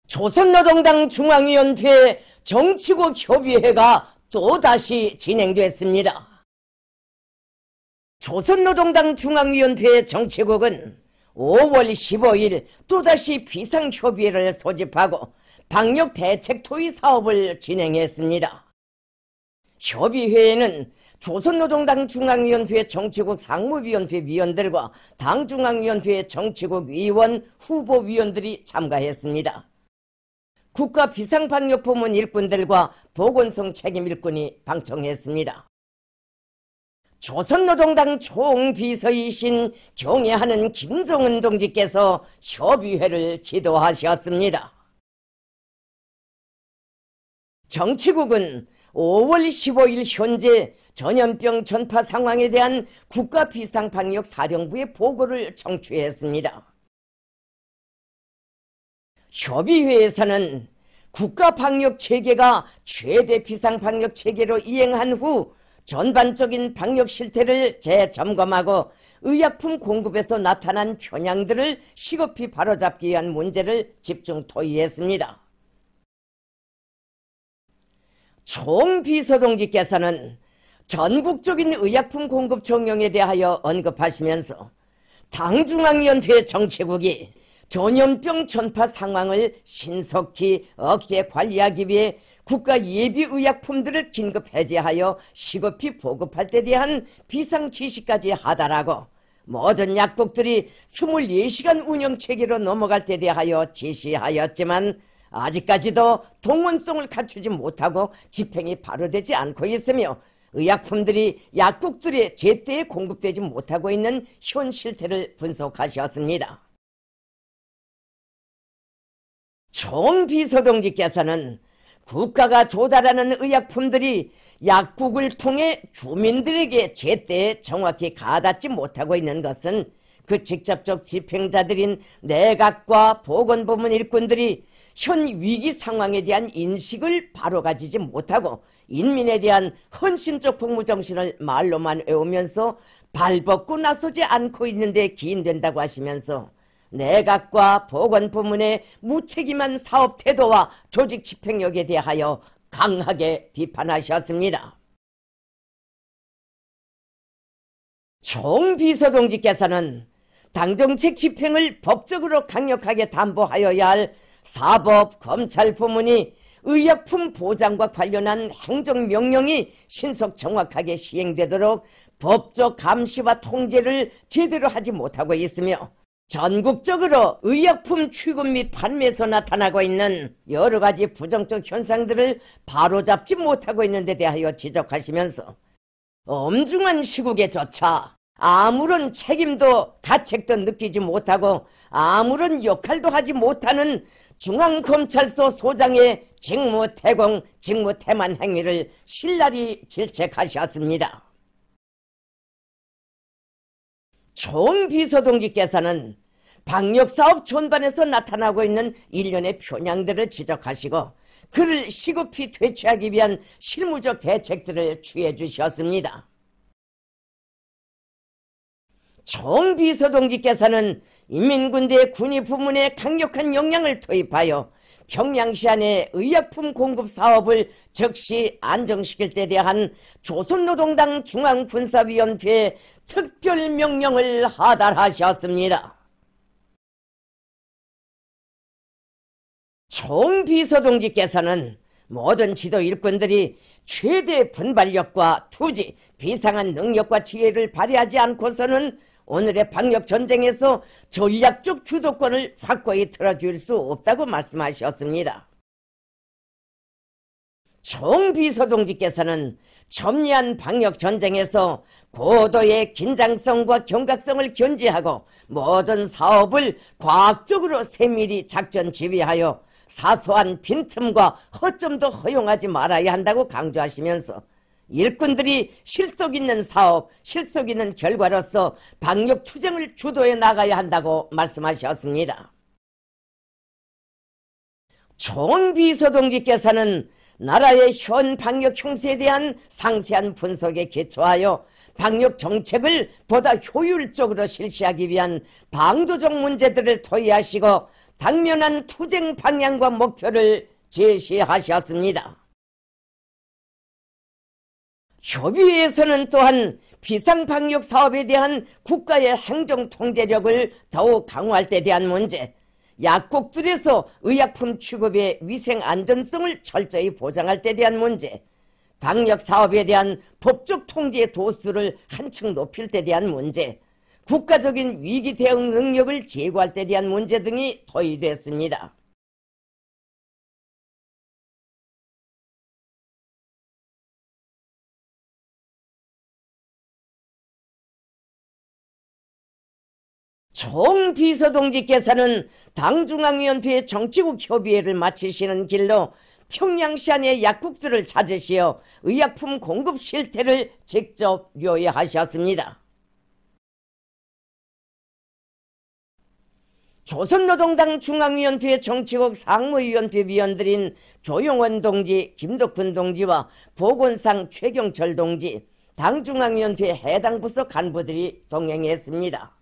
조선노동당 중앙위원회 정치국 협의회가 또다시 진행됐습니다. 조선노동당 중앙위원회 정치국은 5월 15일 또다시 비상협의회를 소집하고 방역대책토의 사업을 진행했습니다. 협의회에는 조선노동당 중앙위원회 정치국 상무위원회 위원들과 당중앙위원회 정치국 위원 후보위원들이 참가했습니다. 국가비상방역부문 일꾼들과 보건성 책임 일꾼이 방청했습니다. 조선노동당 총비서이신 경애하는 김종은 동지께서 협의회를 지도하셨습니다. 정치국은 5월 15일 현재 전염병 전파 상황에 대한 국가비상방역사령부의 보고를 청취했습니다. 협의회에서는 국가방역체계가 최대 비상방역체계로 이행한 후 전반적인 방역 실태를 재점검하고 의약품 공급에서 나타난 편향들을 시급히 바로잡기 위한 문제를 집중 토의했습니다. 총비서동지께서는 전국적인 의약품 공급 종용에 대하여 언급하시면서 당중앙위원회 정치국이 전염병 전파 상황을 신속히 억제 관리하기 위해 국가 예비 의약품들을 긴급 해제하여 시급히 보급할 때 대한 비상지시까지 하달하고 모든 약국들이 24시간 운영체계로 넘어갈 때 대하여 지시하였지만 아직까지도 동원성을 갖추지 못하고 집행이 바로 되지 않고 있으며 의약품들이 약국들에 제때에 공급되지 못하고 있는 현 실태를 분석하셨습니다. 총비서동지께서는 국가가 조달하는 의약품들이 약국을 통해 주민들에게 제때에 정확히 가닿지 못하고 있는 것은 그 직접적 집행자들인 내각과 보건부문 일꾼들이 현 위기 상황에 대한 인식을 바로 가지지 못하고 인민에 대한 헌신적 복무정신을 말로만 외우면서 발벗고 나서지 않고 있는데 기인된다고 하시면서 내각과 보건부문의 무책임한 사업 태도와 조직 집행력에 대하여 강하게 비판하셨습니다. 총비서동지께서는 당정책 집행을 법적으로 강력하게 담보하여야 할 사법, 검찰 부문이 의약품 보장과 관련한 행정명령이 신속 정확하게 시행되도록 법적 감시와 통제를 제대로 하지 못하고 있으며 전국적으로 의약품 취급 및 판매에서 나타나고 있는 여러 가지 부정적 현상들을 바로잡지 못하고 있는 데 대하여 지적하시면서 엄중한 시국에조차 아무런 책임도 가책도 느끼지 못하고 아무런 역할도 하지 못하는 중앙검찰서 소장의 직무태공, 직무태만 행위를 신랄히 질책하셨습니다. 총비서동지께서는 방역사업 전반에서 나타나고 있는 일련의 편향들을 지적하시고 그를 시급히 퇴치하기 위한 실무적 대책들을 취해 주셨습니다. 총비서동지께서는 인민군대 군의 부문에 강력한 역량을 투입하여 평양시 안에 의약품 공급 사업을 즉시 안정시킬 때 대한 조선노동당 중앙군사위원회에 특별명령을 하달하셨습니다. 총비서동지께서는 모든 지도 일꾼들이 최대 분발력과 투지, 비상한 능력과 지혜를 발휘하지 않고서는 오늘의 방역전쟁에서 전략적 주도권을 확고히 틀어줄 수 없다고 말씀하셨습니다. 총비서동지께서는 첨예한 방역전쟁에서 고도의 긴장성과 경각성을 견지하고 모든 사업을 과학적으로 세밀히 작전 지휘하여 사소한 빈틈과 허점도 허용하지 말아야 한다고 강조하시면서 일꾼들이 실속 있는 사업, 실속 있는 결과로서 방역 투쟁을 주도해 나가야 한다고 말씀하셨습니다. 총비서동지께서는 나라의 현 방역 형세에 대한 상세한 분석에 기초하여 방역 정책을 보다 효율적으로 실시하기 위한 방도적 문제들을 토의하시고 당면한 투쟁 방향과 목표를 제시하셨습니다. 협의회에서는 또한 비상방역 사업에 대한 국가의 행정 통제력을 더욱 강화할 때 대한 문제, 약국들에서 의약품 취급의 위생 안전성을 철저히 보장할 때 대한 문제, 방역 사업에 대한 법적 통제 도수를 한층 높일 때 대한 문제, 국가적인 위기 대응 능력을 제고할 때 대한 문제 등이 토의됐습니다. 총비서동지께서는 당중앙위원회 정치국 협의회를 마치시는 길로 평양시 안의 약국들을 찾으시어 의약품 공급 실태를 직접 묘의하셨습니다. 조선노동당 중앙위원회 정치국 상무위원회 위원들인 조용원 동지, 김덕훈 동지와 보건상 최경철 동지, 당중앙위원회 해당 부서 간부들이 동행했습니다.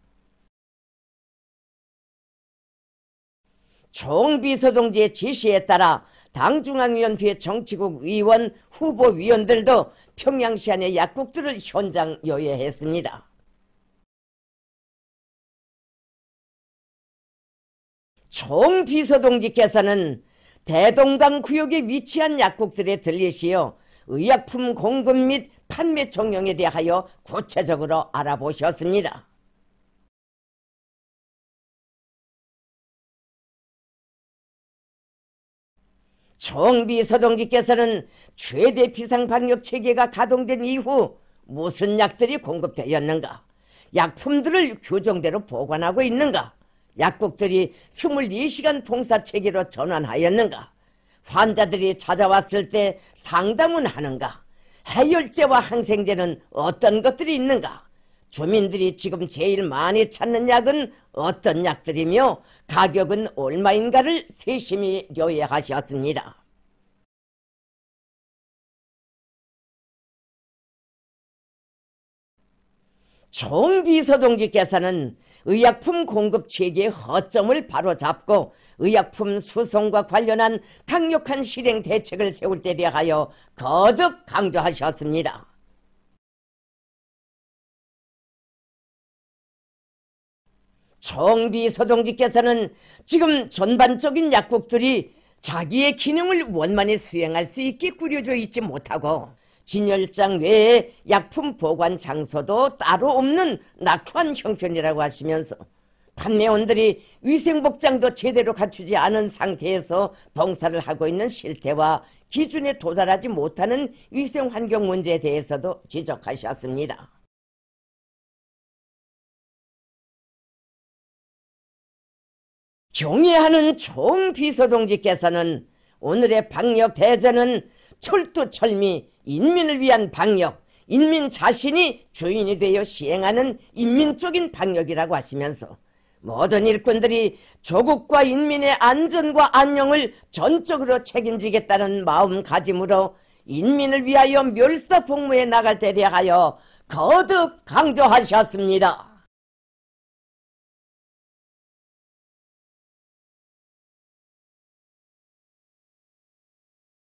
총비서동지의 지시에 따라 당중앙위원회 정치국 위원, 후보위원들도 평양시 안의 약국들을 현장 요회했습니다. 총비서동지께서는 대동강 구역에 위치한 약국들에 들리시어 의약품 공급 및 판매 종용에 대하여 구체적으로 알아보셨습니다. 총비서동지께서는 최대 비상방역 체계가 가동된 이후 무슨 약들이 공급되었는가, 약품들을 규정대로 보관하고 있는가, 약국들이 24시간 봉사체계로 전환하였는가, 환자들이 찾아왔을 때 상담은 하는가, 해열제와 항생제는 어떤 것들이 있는가, 주민들이 지금 제일 많이 찾는 약은 어떤 약들이며 가격은 얼마인가를 세심히 요해하셨습니다. 총비서동지께서는 의약품 공급 체계의 허점을 바로잡고 의약품 수송과 관련한 강력한 실행 대책을 세울 때 대하여 거듭 강조하셨습니다. 총비서동지께서는 지금 전반적인 약국들이 자기의 기능을 원만히 수행할 수 있게 꾸려져 있지 못하고 진열장 외에 약품 보관 장소도 따로 없는 낙후한 형편이라고 하시면서 판매원들이 위생복장도 제대로 갖추지 않은 상태에서 봉사를 하고 있는 실태와 기준에 도달하지 못하는 위생환경 문제에 대해서도 지적하셨습니다. 경애하는 총비서동지께서는 오늘의 방역 대전은 철두철미 인민을 위한 방역, 인민 자신이 주인이 되어 시행하는 인민적인 방역이라고 하시면서 모든 일꾼들이 조국과 인민의 안전과 안녕을 전적으로 책임지겠다는 마음가짐으로 인민을 위하여 멸사복무에 나갈 때 대하여 거듭 강조하셨습니다.